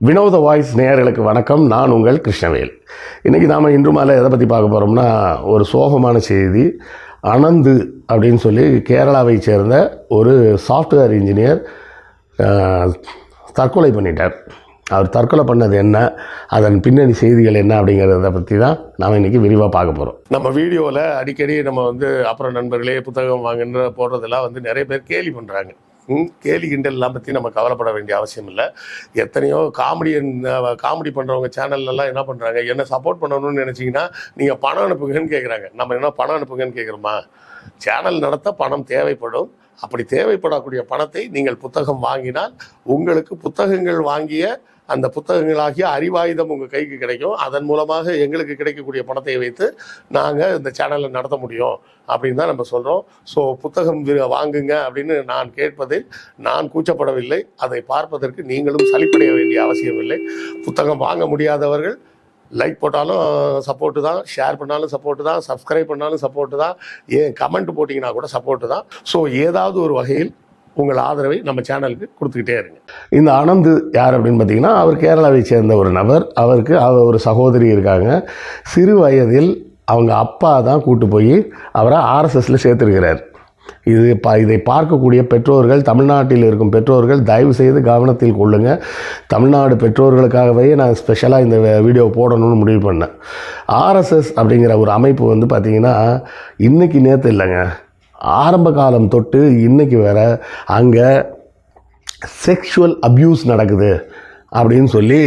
வினோத வாய்ஸ் நேயர்களுக்கு வணக்கம். நான் உங்கள் கிருஷ்ணவேல். இன்றைக்கி நாம் இன்று மாலை எதை பற்றி பார்க்க போகிறோம்னா, ஒரு சோகமான செய்தி. அனந்து அப்படின்னு சொல்லி கேரளாவை சேர்ந்த ஒரு சாஃப்ட்வேர் இன்ஜினியர் தற்கொலை பண்ணிட்டார். அவர் தற்கொலை பண்ணது என்ன, அதன் பின்னணி செய்திகள் என்ன அப்படிங்கிறத பற்றி தான் நாம் இன்றைக்கி விரிவாக பார்க்க போகிறோம். நம்ம வீடியோவில் அடிக்கடி நம்ம அப்புறம் நண்பர்களே புத்தகம் வாங்குன்ற போடுறதெல்லாம் நிறைய பேர் கேலி பண்ணுறாங்க. கேலி கிண்டல்லாம் பற்றி நம்ம கவலைப்பட வேண்டிய அவசியம் இல்லை. எத்தனையோ காமெடி பண்ணுறவங்க சேனல்லாம் என்ன பண்ணுறாங்க, என்ன சப்போர்ட் பண்ணணும்னு நினச்சிங்கன்னா நீங்கள் பணம் அனுப்புங்கன்னு கேட்குறாங்க. நம்ம என்ன பணம் அனுப்புங்கன்னு கேட்குறோமா? சேனல் நடத்த பணம் தேவைப்படும். அப்படி தேவைப்படக்கூடிய பணத்தை நீங்கள் புத்தகம் வாங்கினால் உங்களுக்கு புத்தகங்கள் வாங்கிய அந்த புத்தகங்களாகிய அறிவாயுதம் உங்கள் கைக்கு கிடைக்கும். அதன் மூலமாக எங்களுக்கு கிடைக்கக்கூடிய பணத்தை வைத்து நாங்கள் இந்த சேனலை நடத்த முடியும் அப்படின்னு தான் நம்ம சொல்கிறோம். ஸோ புத்தகம் வாங்குங்க அப்படின்னு நான் கேட்பதில் நான் கூச்சப்படவில்லை. அதை பார்ப்பதற்கு நீங்களும் சலிப்படைய வேண்டிய அவசியம் இல்லை. புத்தகம் வாங்க முடியாதவர்கள் லைக் போட்டாலும் சப்போர்ட்டு தான், ஷேர் பண்ணாலும் சப்போர்ட்டு தான், சப்ஸ்கிரைப் பண்ணாலும் சப்போர்ட்டு தான், ஏன் கமெண்ட் போட்டிங்கன்னா கூட சப்போர்ட்டு தான். ஸோ ஏதாவது ஒரு வகையில் உங்கள் ஆதரவை நம்ம சேனலுக்கு கொடுத்துக்கிட்டே இருங்க. இந்த அனந்து யார் அப்படின்னு பார்த்தீங்கன்னா, அவர் கேரளாவை சேர்ந்த ஒரு நபர். அவருக்கு ஒரு சகோதரி இருக்காங்க. சிறு வயதில் அவங்க அப்பா தான் கூட்டு போய் அவரை ஆர்எஸ்எஸில் சேர்த்துருக்கிறார். இதை பார்க்கக்கூடிய பெற்றோர்கள், தமிழ்நாட்டில் இருக்கும் பெற்றோர்கள் தயவு செய்து கவனத்தில் கொள்ளுங்கள். தமிழ்நாடு பெற்றோர்களுக்காகவே நான் ஸ்பெஷலாக இந்த வீடியோ போடணும்னு முடிவு பண்ணேன். ஆர்எஸ்எஸ் அப்படிங்கிற ஒரு அமைப்பு பார்த்திங்கன்னா இன்றைக்கி நேற்று இல்லைங்க, ஆரம்ப காலம் தொட்டு இன்றைக்கி வேற அங்கே செக்ஷுவல் அப்யூஸ் நடக்குது அப்படின்னு சொல்லி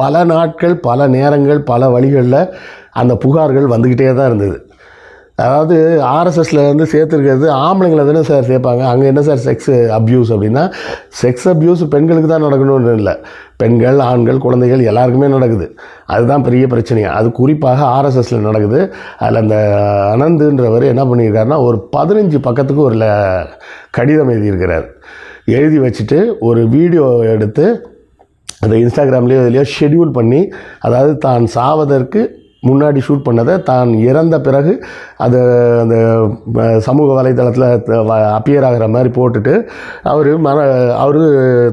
பல நாட்கள், பல நேரங்கள், பல வழிகளில் அந்த புகார்கள் வந்துக்கிட்டே தான் இருந்தது. அதாவது ஆர்எஸ்எஸில் சேர்த்துருக்கிறது ஆம்பளைங்களை தானே சார் சேர்ப்பாங்க. அங்கே என்ன சார் செக்ஸ் அப்யூஸ் அப்படின்னா, செக்ஸ் அப்யூஸ் பெண்களுக்கு தான் நடக்கணும்னு இல்லை, பெண்கள், ஆண்கள், குழந்தைகள் எல்லாருக்குமே நடக்குது. அதுதான் பெரிய பிரச்சனையாக. அது குறிப்பாக ஆர்எஸ்எஸில் நடக்குது. அதில் அந்த அனந்துன்றவர் என்ன பண்ணியிருக்காருன்னா, ஒரு 15 பக்கத்துக்கு ஒரு கடிதம் எழுதியிருக்கிறார். எழுதி வச்சுட்டு ஒரு வீடியோ எடுத்து அதை இன்ஸ்டாகிராம்லேயோ இதுலையோ ஷெட்யூல் பண்ணி, அதாவது தான் சாவதற்கு முன்னாடி ஷூட் பண்ணதை தான் இறந்த பிறகு அது அந்த சமூக வலைதளத்தில் அப்பியர் ஆகிற மாதிரி போட்டுட்டு அவர்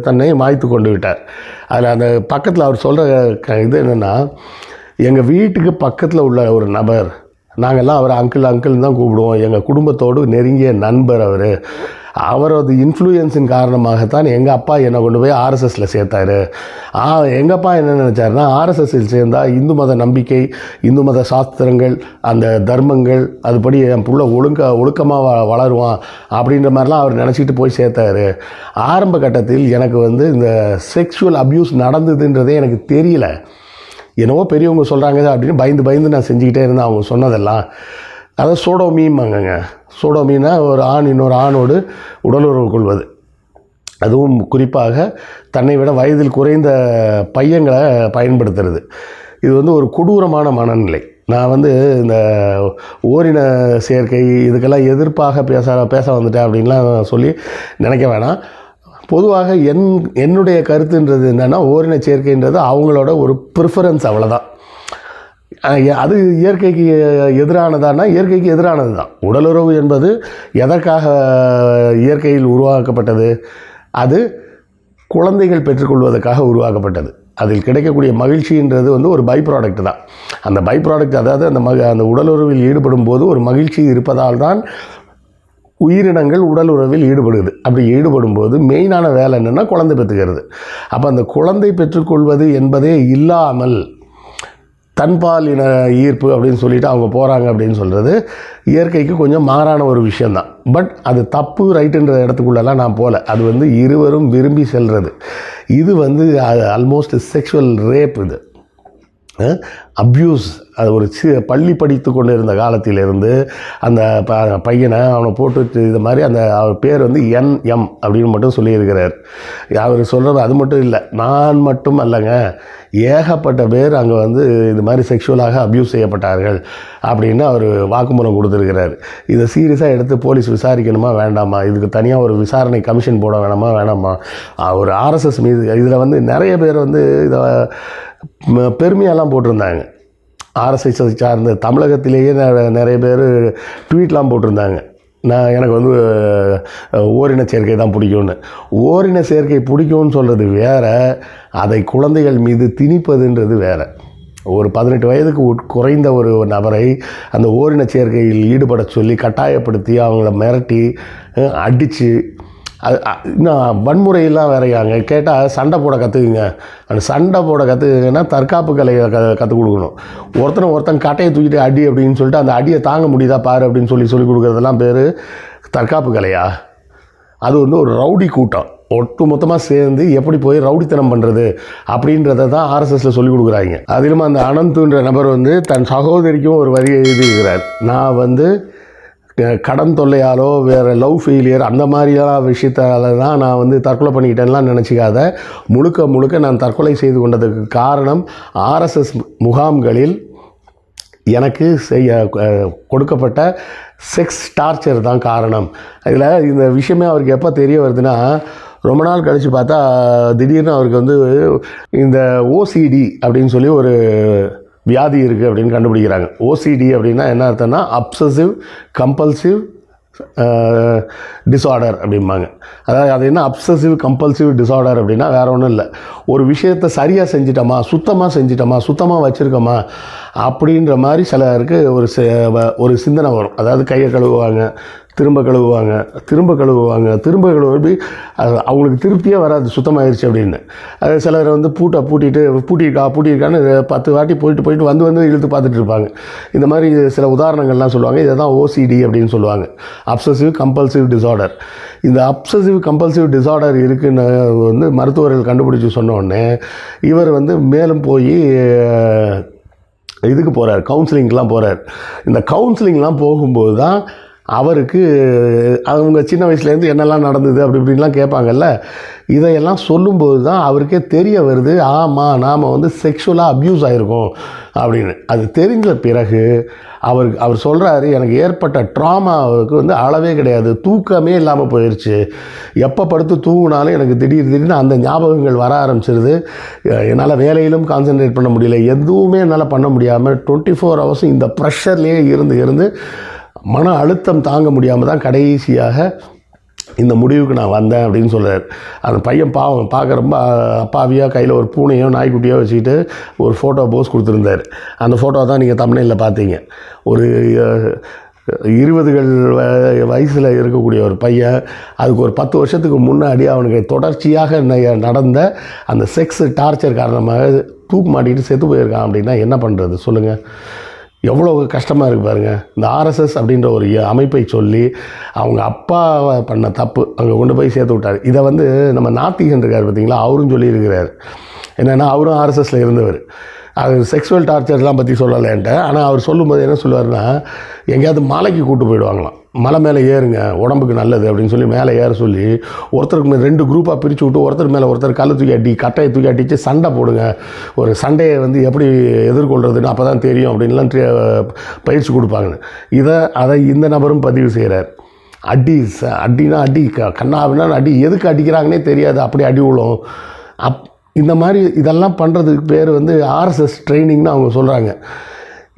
தன்னை மாய்த்து கொண்டு விட்டார். அதில் அந்த பக்கத்தில் அவர் சொல்கிற இது என்னென்னா, எங்கள் வீட்டுக்கு பக்கத்தில் உள்ள ஒரு நபர், நாங்கள்லாம் அவரை அங்கிள்னு தான் கூப்பிடுவோம், எங்கள் குடும்பத்தோடு நெருங்கிய நண்பர் அவரது இன்ஃப்ளூயன்ஸின் காரணமாகத்தான் எங்கள் அப்பா என்னை கொண்டு போய் ஆர்எஸ்எஸில் சேர்த்தாரு. எங்கள் அப்பா என்ன நினச்சாருன்னா, ஆர்எஸ்எஸில் சேர்ந்தால் இந்து மத நம்பிக்கை, இந்து மத சாஸ்திரங்கள், அந்த தர்மங்கள் அதுபடி என் புள்ள ஒழுக்கமாக வளருவான் அப்படின்ற மாதிரிலாம் அவர் நினச்சிட்டு போய் சேர்த்தாரு. ஆரம்ப கட்டத்தில் எனக்கு இந்த செக்ஷுவல் அப்யூஸ் நடந்ததுன்றதே எனக்கு தெரியல. என்னவோ பெரியவங்க சொல்கிறாங்க அப்படின்னு பயந்து நான் செஞ்சுக்கிட்டே இருந்தேன் அவங்க சொன்னதெல்லாம். அதாவது சோடோமிம்பாங்கங்க. சோடோமின்னா ஒரு ஆண் இன்னொரு ஆணோடு உடலுறவு கொள்வது. அதுவும் குறிப்பாக தன்னை விட வயதில் குறைந்த பையங்களை பயன்படுத்துறது. இது ஒரு கொடூரமான மனநிலை. நான் இந்த ஓரின சேர்க்கை இதுக்கெல்லாம் எதிர்ப்பாக பேச வந்துட்டேன் அப்படின்லாம் சொல்லி நினைக்க வேணாம். பொதுவாக என்னுடைய கருத்துன்றது என்னென்னா, ஓரின சேர்க்கைன்றது அவங்களோட ஒரு ப்ரிஃபரன்ஸ், அவ்வளோதான். அது இயற்கைக்கு எதிரானதானா? இயற்கைக்கு எதிரானது தான். உடலுறவு என்பது எதற்காக இயற்கையில் உருவாக்கப்பட்டது? அது குழந்தைகள் பெற்றுக்கொள்வதற்காக உருவாக்கப்பட்டது. அதில் கிடைக்கக்கூடிய மகிழ்ச்சின்றது ஒரு பை ப்ராடக்ட் தான். அந்த பை ப்ராடக்ட், அதாவது அந்த உடலுறவில் ஈடுபடும் போது ஒரு மகிழ்ச்சி இருப்பதால் தான் உயிரினங்கள் உடலுறவில் ஈடுபடுது. அப்படி ஈடுபடும் போது மெயினான வேலை என்னென்னா குழந்தை பெற்றுக்கிறது. அப்போ அந்த குழந்தை பெற்றுக்கொள்வது என்பதே இல்லாமல் தன்பாலின ஈர்ப்பு அப்படின்னு சொல்லிட்டு அவங்க போகிறாங்க அப்படின்னு சொல்கிறது இயற்கைக்கு கொஞ்சம் மாறான ஒரு விஷயந்தான். பட் அது தப்பு ரைட்டுன்ற இடத்துக்குள்ளெல்லாம் நான் போகல. அது இருவரும் விரும்பி செல்வது. இது ஆல்மோஸ்ட் செக்ஷுவல் ரேப். இது அப்யூஸ். அது ஒரு பள்ளி படித்து கொண்டு இருந்த காலத்திலிருந்து அந்த பையனை அவனை போட்டு இது மாதிரி அவர் பேர் NM அப்படின்னு மட்டும் சொல்லியிருக்கிறார். அவர் சொல்கிறது அது மட்டும் இல்லை, நான் மட்டும் அல்லங்க, ஏகப்பட்ட பேர் அங்கே இது மாதிரி செக்ஷுவலாக அப்யூஸ் செய்யப்பட்டார்கள் அப்படின்னு அவர் வாக்குமூலம் கொடுத்துருக்கிறார். இதை சீரியஸாக எடுத்து போலீஸ் விசாரிக்கணுமா வேண்டாமா? இதுக்கு தனியாக ஒரு விசாரணை கமிஷன் போட வேணாமா? ஒரு ஆர்எஸ்எஸ் மீது இதில் நிறைய பேர் இதை பெருமையெல்லாம் போட்டிருந்தாங்க. ஆர்எஸ்எஸ் சார்ந்த தமிழகத்திலேயே நிறைய பேர் ட்வீட்லாம் போட்டிருந்தாங்க. எனக்கு வந்து ஓரின சேர்க்கை தான் பிடிக்கும்னு. ஓரின சேர்க்கை பிடிக்கும்னு சொல்கிறது வேறு, அதை குழந்தைகள் மீது திணிப்பதுன்றது வேறு. ஒரு 18 வயதுக்கு குறைந்த ஒரு நபரை அந்த ஓரின சேர்க்கையில் ஈடுபட சொல்லி கட்டாயப்படுத்தி அவங்கள மிரட்டி அடித்து இன்னும் வன்முறையெல்லாம் வேறையாங்க. கேட்டால் சண்டை போட கற்றுக்குங்க. அந்த சண்டை போட கற்றுக்குங்கன்னா தற்காப்பு கலையை கற்றுக் கொடுக்கணும். ஒருத்தன் கட்டையை தூக்கிட்டு அடி அப்படின்னு சொல்லிட்டு அந்த அடியை தாங்க முடியுதா பாரு அப்படின்னு சொல்லிக் கொடுக்குறதெல்லாம் பேர் தற்காப்பு கலையா? அது வந்து ஒரு ரவுடி கூட்டம் ஒட்டு மொத்தமாக சேர்ந்து எப்படி போய் ரவுடித்தனம் பண்ணுறது அப்படின்றத தான் ஆர்எஸ்எஸில் சொல்லிக் கொடுக்குறாங்க. அதிலும் அந்த அனந்துன்ற நபர் வந்து தன் சகோதரிக்கும் ஒரு வரியை எழுதியிருக்கிறார். நான் வந்து கடன் தொல்லையாலோ வேறு லவ் ஃபெயிலியர் அந்த மாதிரியான விஷயத்தால தான் நான் வந்து தற்கொலை பண்ணிக்கிட்டேன்லாம் நினச்சிக்காத, முழுக்க நான் தற்கொலை செய்து கொண்டதுக்கு காரணம் ஆர்எஸ்எஸ் முகாம்களில் எனக்கு கொடுக்கப்பட்ட செக்ஸ் டார்ச்சர் தான் காரணம். இதில் இந்த விஷயமே அவருக்கு எப்போ தெரிய வருதுன்னா, ரொம்ப நாள் கழித்து பார்த்தா திடீர்னு அவருக்கு வந்து இந்த ஓசிடி அப்படின்னு சொல்லி ஒரு வியாதி இருக்குது அப்படின்னு கண்டுபிடிக்கிறாங்க. ஓசிடி அப்படின்னா என்ன அர்த்தம்னா அப்சசிவ் கம்பல்சிவ் டிஸார்டர் அப்படிம்பாங்க. அதாவது அது என்ன அப்சசிவ் கம்பல்சிவ் டிஸார்டர் அப்படின்னா வேறு ஒன்றும் இல்லை, ஒரு விஷயத்தை சரியாக செஞ்சிட்டோமா, சுத்தமாக வச்சுருக்கோமா அப்படின்ற மாதிரி சிலருக்கு ஒரு சிந்தனை வரும். அதாவது கையை கழுவுவாங்க, திரும்ப கழுவுவாங்க, அவங்களுக்கு திருப்தியாக வராது சுத்தமாகிடுச்சு அப்படின்னு. அது சிலர் வந்து பூட்டியிருக்கான்னு 10 வாட்டி போயிட்டு வந்து இழுத்து பார்த்துட்டு இருப்பாங்க. இந்த மாதிரி சில உதாரணங்கள்லாம் சொல்லுவாங்க. இதை தான் ஓசிடி அப்படின்னு சொல்லுவாங்க, அப்சசிவ் கம்பல்சிவ் டிஸார்டர். இந்த அப்சசிவ் கம்பல்சிவ் டிஸார்டர் இருக்குன்னு வந்து மருத்துவர்கள் கண்டுபிடிச்சி சொன்னோடனே இவர் வந்து மேலும் போய் இதுக்கு போகிறார், கவுன்சிலிங்லாம் போகிறார். இந்த கவுன்சிலிங்லாம் போகும்போது தான் அவருக்கு அவங்க சின்ன வயசுலேருந்து என்னெல்லாம் நடந்தது அப்படி இப்படின்லாம் கேட்பாங்கல்ல, இதையெல்லாம் சொல்லும்போது தான் அவருக்கே தெரிய வருது, ஆமாம் நாம் வந்து செக்ஷுவலாக அப்யூஸ் ஆகிருக்கோம் அப்படின்னு. அது தெரிஞ்ச பிறகு அவர் சொல்கிறாரு, எனக்கு ஏற்பட்ட ட்ராமாவுக்கு வந்து அளவே கிடையாது, தூக்கமே இல்லாமல் போயிடுச்சு. எப்போ படுத்து தூங்கினாலும் எனக்கு திடீர்னு அந்த ஞாபகங்கள் வர ஆரம்பிச்சிருது. என்னால் வேலையிலும் கான்சன்ட்ரேட் பண்ண முடியல, எதுவுமே என்னால் பண்ண முடியாமல் 24 ஹவர்ஸும் இந்த ப்ரெஷர்லேயே இருந்து மன அழுத்தம் தாங்க முடியாமல் தான் கடைசியாக இந்த முடிவுக்கு நான் வந்தேன் அப்படின்னு சொல்கிறார். அந்த பையன் பாவம் பார்க்க ரொம்ப அப்பாவியாக கையில் ஒரு பூனையோ நாய்க்குட்டியோ வச்சுக்கிட்டு ஒரு ஃபோட்டோ போஸ் கொடுத்துருந்தார். அந்த ஃபோட்டோ தான் நீங்கள் தம்ப்நெயிலில் பார்த்தீங்க. ஒரு 20கள் வயசில் இருக்கக்கூடிய ஒரு பையன், அதுக்கு ஒரு 10 வருஷத்துக்கு முன்னாடி அவனுக்கு தொடர்ச்சியாக நடந்த அந்த செக்ஸ் டார்ச்சர் காரணமாக தூக்கு மாட்டிக்கிட்டு செத்து போயிருக்கான். அப்படின்னா என்ன பண்ணுறது சொல்லுங்கள்? எவ்வளோ கஷ்டமாக இருக்குது பாருங்கள். இந்த ஆர்எஸ்எஸ் அப்படின்ற ஒரு அமைப்பை சொல்லி அவங்க அப்பா பண்ண தப்பு அங்கே கொண்டு போய் சேர்த்து விட்டார். இதை வந்து நம்ம நாத்திகன் இருக்கார் பார்த்தீங்களா, அவரும் சொல்லியிருக்கிறார். என்னென்னா அவரும் ஆர்எஸ்எஸில் இருந்தவர். அது செக்ஸுவல் டார்ச்சர்லாம் பற்றி சொல்லலைன்ட்டு. ஆனால் அவர் சொல்லும்போது என்ன சொல்லுவார்னா, எங்கேயாவது மலைக்கு கூட்டு போயிடுவாங்களாம், மலை மேலே ஏறுங்க உடம்புக்கு நல்லது அப்படின்னு சொல்லி மேலே ஏற சொல்லி ஒருத்தருக்கு 2 குரூப்பாக பிரித்து விட்டு ஒருத்தர் மேலே ஒருத்தர் கல்லை தூக்கி கட்டையை தூக்கி அடித்து சண்டை போடுங்க, ஒரு சண்டையை வந்து எப்படி எதிர்கொள்கிறதுன்னு அப்போ தான் தெரியும் அப்படின்லாம் பயிற்சி கொடுப்பாங்கன்னு. அதை இந்த நபரும் பதிவு செய்கிறார். அடினா அடி கண்ணாபின்னா அடி, எதுக்கு அடிக்கிறாங்கன்னே தெரியாது, அப்படி அடி விழும். இந்த மாதிரி இதெல்லாம் பண்ணுறதுக்கு பேர் வந்து ஆர்எஸ்எஸ் ட்ரைனிங்னு அவங்க சொல்கிறாங்க.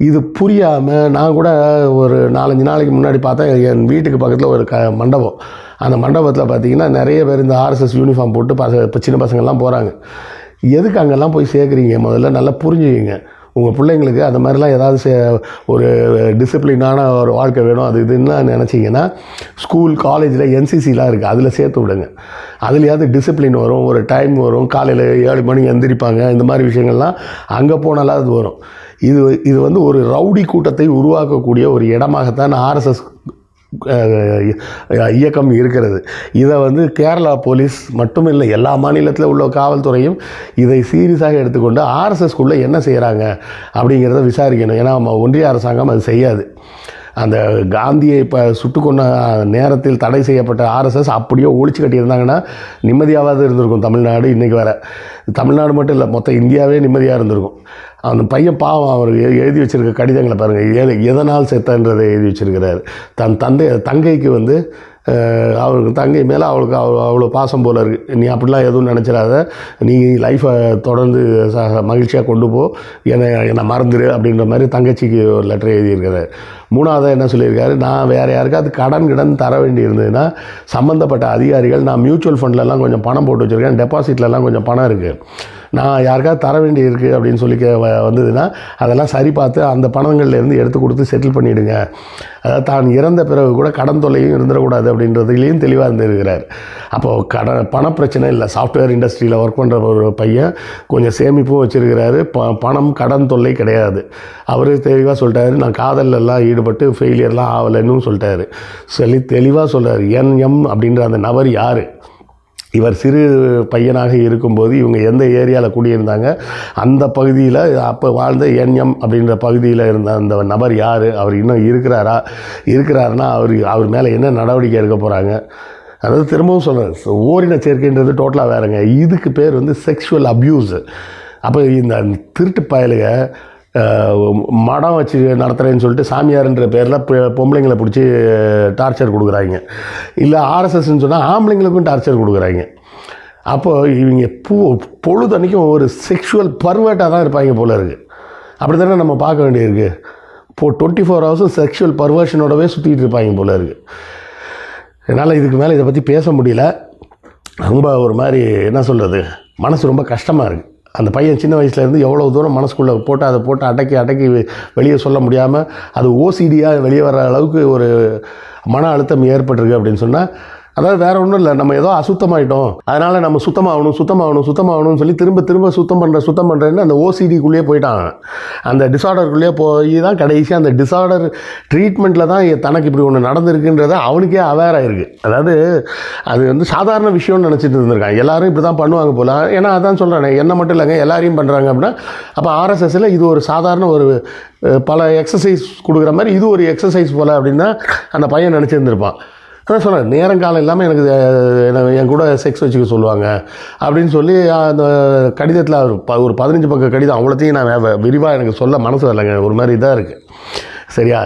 இது புரியாமல் நான் கூட ஒரு 4-5 நாளைக்கு முன்னாடி பார்த்தேன், என் வீட்டுக்கு பக்கத்தில் ஒரு மண்டபம். அந்த மண்டபத்தில் பார்த்திங்கன்னா நிறைய பேர் இந்த ஆர்எஸ்எஸ் யூனிஃபார்ம் போட்டு இப்போ சின்ன பசங்கள்லாம் போகிறாங்க. எதுக்கு அங்கெல்லாம் போய் சேர்க்குறீங்க? முதல்ல நல்லா புரிஞ்சுக்கிங்க. உங்கள் பிள்ளைங்களுக்கு அந்த மாதிரிலாம் ஏதாவது ஒரு டிசிப்ளினான ஒரு வாழ்க்கை வேணும், அது இதுன்னு நினச்சிங்கன்னா ஸ்கூல் காலேஜில் என்சிசிலாம் இருக்குது, அதில் சேர்த்து விடுங்க. அதுலேயாவது டிசிப்ளின் வரும், ஒரு டைம் வரும், காலையில் 7 மணிக்கு எந்திரிப்பாங்க. இந்த மாதிரி விஷயங்கள்லாம் அங்கே போனாலும் அது வரும். இது வந்து ஒரு ரவுடி கூட்டத்தை உருவாக்கக்கூடிய ஒரு இடமாகத்தான் ஆர்எஸ்எஸ் இயக்கம் இருக்கிறது. இதை வந்து கேரளா போலீஸ் மட்டும் இல்லை, எல்லா மாநிலத்தில் உள்ள காவல்துறையும் இதை சீரியஸாக எடுத்துக்கொண்டு ஆர்எஸ்எஸ்குள்ளே என்ன செய்கிறாங்க அப்படிங்கிறத விசாரிக்கணும். ஏன்னா ஒன்றிய அரசாங்கம் அது செய்யாது. அந்த காந்தியை இப்போ சுட்டுக்கொண்ட நேரத்தில் தடை செய்யப்பட்ட ஆர்எஸ்எஸ் அப்படியே ஒழிச்சு கட்டியிருந்தாங்கன்னா நிம்மதியாவது இருந்திருக்கும் தமிழ்நாடு. இன்றைக்கி வேறு தமிழ்நாடு மட்டும் இல்லை, மொத்த இந்தியாவே நிம்மதியாக இருந்திருக்கும். அந்த பையன் பாவம், அவர் எழுதி வச்சுருக்க கடிதங்களை பாருங்கள், எதனால் செத்தன்றதை எழுதி வச்சுருக்கிறார். தங்கைக்கு வந்து அவருக்கு தங்கை மேலே அவளுக்கு அவ்வளோ பாசம் போல் இருக்குது, நீ அப்படிலாம் எதுவும் நினச்சிடாத, நீ லைஃப்பை தொடர்ந்து மகிழ்ச்சியாக கொண்டு போ, என்னை மறந்துடு அப்படின்ற மாதிரி தங்கச்சிக்கு ஒரு லெட்டர் எழுதியிருக்கிறார். மூணாவதாக என்ன சொல்லியிருக்காரு, நான் வேறு யாருக்காவது கடன் தர வேண்டி இருந்ததுன்னா சம்மந்தப்பட்ட அதிகாரிகள், நான் மியூச்சுவல் ஃபண்ட்லலாம் கொஞ்சம் பணம் போட்டு வச்சுருக்கேன், டெபாசிட்லலாம் கொஞ்சம் பணம் இருக்குது, நான் யாருக்காவது தர வேண்டி இருக்குது அப்படின்னு சொல்லி வந்ததுன்னா அதெல்லாம் சரி பார்த்து அந்த பணங்கள்லேருந்து எடுத்து கொடுத்து செட்டில் பண்ணிவிடுங்க. அதாவது தான் இறந்த பிறகு கூட கடன் தொல்லையும் இருந்துடக்கூடாது அப்படின்றதுலேயும் தெளிவாக இருந்திருக்கிறார். அப்போது பணப்பிரச்சனை இல்லை. சாஃப்ட்வேர் இண்டஸ்ட்ரியில் ஒர்க் பண்ணுற ஒரு பையன் கொஞ்சம் சேமிப்பும் வச்சுருக்கிறாரு, பணம் கடன் தொல்லை கிடையாது. அவர் தெளிவாக சொல்லிட்டாரு, நான் காதலெல்லாம் ஈடுபட்டு ஃபெயிலியர்லாம் ஆகலைன்னு சொல்லிட்டாரு. சொல்லி தெளிவாக சொல்கிறார். NM அப்படின்ற அந்த நபர் யார், இவர் சிறு பையனாக இருக்கும்போது இவங்க எந்த ஏரியாவில் குடியிருந்தாங்க, அந்த பகுதியில் அப்போ வாழ்ந்த NM அப்படின்ற பகுதியில் இருந்த அந்த நபர் யார், அவர் இன்னும் இருக்கிறாருன்னா அவர் மேலே என்ன நடவடிக்கை எடுக்க போகிறாங்க. அதாவது திரும்பவும் சொல்கிறேன், ஓரின சேர்க்கைன்றது டோட்டலாக வேறுங்க. இதுக்கு பேர் வந்து செக்ஷுவல் அப்யூஸு. அப்போ இந்த திருட்டு பயலுக மடம் வச்சு நடத்துகிறேன்னு சொல்லிட்டு சாமியார்ன்ற பேரில் பொம்பளைங்களை பிடிச்சி டார்ச்சர் கொடுக்குறாங்க. இல்லை RSSன்னு சொன்னால் ஆம்பளைங்களுக்கும் டார்ச்சர் கொடுக்குறாங்க. அப்போது இவங்க பொழுதன்னைக்கும் ஒரு செக்ஷுவல் பர்வர்ட்டாக தான் இருப்பாங்க போல இருக்குது. அப்படி தானே நம்ம பார்க்க வேண்டியிருக்கு. 24 ஹவர்ஸும் செக்ஷுவல் பர்வர்ஷனோடவே சுற்றிட்டு இருப்பாங்க போல இருக்குது. என்னால் இதுக்கு மேலே இதை பற்றி பேச முடியல. ரொம்ப ஒரு மாதிரி என்ன சொல்கிறது, மனசு ரொம்ப கஷ்டமாக இருக்குது. அந்த பையன் சின்ன வயசுலேருந்து எவ்வளோ தூரம் மனசுக்குள்ளே போட்டு அதை போட்டு அடக்கி வெளியே சொல்ல முடியாமல் அது OCDயாக வெளியே வர அளவுக்கு ஒரு மன அழுத்தம் ஏற்பட்டிருக்கு அப்படின்னு சொன்னால், அதாவது வேறு ஒன்றும் இல்லை, நம்ம ஏதோ அசுத்தமாயிட்டோம், அதனால் நம்ம சுத்தமாகணும்னு சொல்லி திரும்ப சுத்தம் பண்ணுறேன்னு அந்த OCDக்குள்ளேயே போயிட்டாங்க. அந்த டிஸார்டருக்குள்ளேயே போய் தான் கடைசியாக அந்த டிஸார்டர் ட்ரீட்மெண்ட்டில் தான் தனக்கு இப்படி ஒன்று நடந்திருக்குன்றத அவனுக்கே அவேர் ஆகிருக்கு. அதாவது அது வந்து சாதாரண விஷயம்னு நினச்சிட்டு இருந்திருக்காங்க. எல்லோரும் இப்படி தான் பண்ணுவாங்க போல. ஏன்னா அதான் சொல்கிறேன், என்ன மட்டும் இல்லைங்க, எல்லாரையும் பண்ணுறாங்க அப்படின்னா அப்போ RSSயில் இது ஒரு சாதாரண ஒரு பல எக்ஸசைஸ் கொடுக்குற மாதிரி இது ஒரு எக்ஸசைஸ் போல் அப்படின்னா அந்த பையன் நினச்சிருந்துருப்பான். அதான் சொன்னேன், நேரங்காலம் இல்லாமல் எனக்கு என் கூட செக்ஸ் வச்சுக்க சொல்லுவாங்க அப்படின்னு சொல்லி அந்த கடிதத்தில் ஒரு 15 பக்க கடிதம் அவ்வளோத்தையும் நான் விரிவாக எனக்கு சொல்ல மனசு வரலைங்க. ஒரு மாதிரி இதாக இருக்குது. சரியா,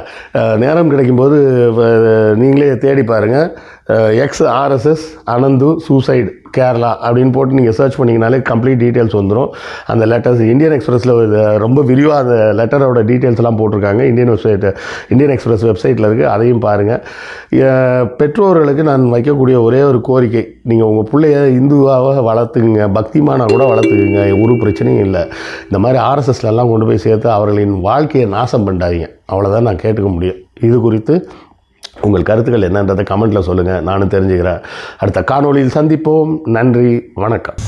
நேரம் கிடைக்கும்போது நீங்களே தேடி பாருங்கள். XRSS அனந்து சூசைடு கேரளா அப்படின்னு போட்டு நீங்கள் சர்ச் பண்ணிங்கனாலே கம்ப்ளீட் டீட்டெயில்ஸ் வந்துடும். அந்த லெட்டர்ஸ் இந்தியன் எக்ஸ்பிரஸில் ரொம்ப விரிவாக அந்த லெட்டரோட டீட்டெயில்ஸ்லாம் போட்டிருக்காங்க. இந்தியன் எக்ஸ்பிரஸ் வெப்சைட்டில் இருக்குது, அதையும் பாருங்கள். பெற்றோர்களுக்கு நான் வைக்கக்கூடிய ஒரே ஒரு கோரிக்கை, நீங்கள் உங்கள் பிள்ளைய இந்துவாக வளர்த்துக்குங்க, பக்திமானா கூட வளர்த்துக்குங்க, ஒரு பிரச்சனையும் இல்லை. இந்த மாதிரி RSSலலாம் கொண்டு போய் சேர்த்து அவர்களின் வாழ்க்கையை நாசம் பண்ணாதீங்க. அவ்வளோதான் நான் கேட்டுக்க முடியும். இது குறித்து உங்கள் கருத்துக்கள் என்னன்றதை கமெண்ட்டில் சொல்லுங்கள், நானும் தெரிஞ்சுக்கிறேன். அடுத்த காணொளியில் சந்திப்போம். நன்றி, வணக்கம்.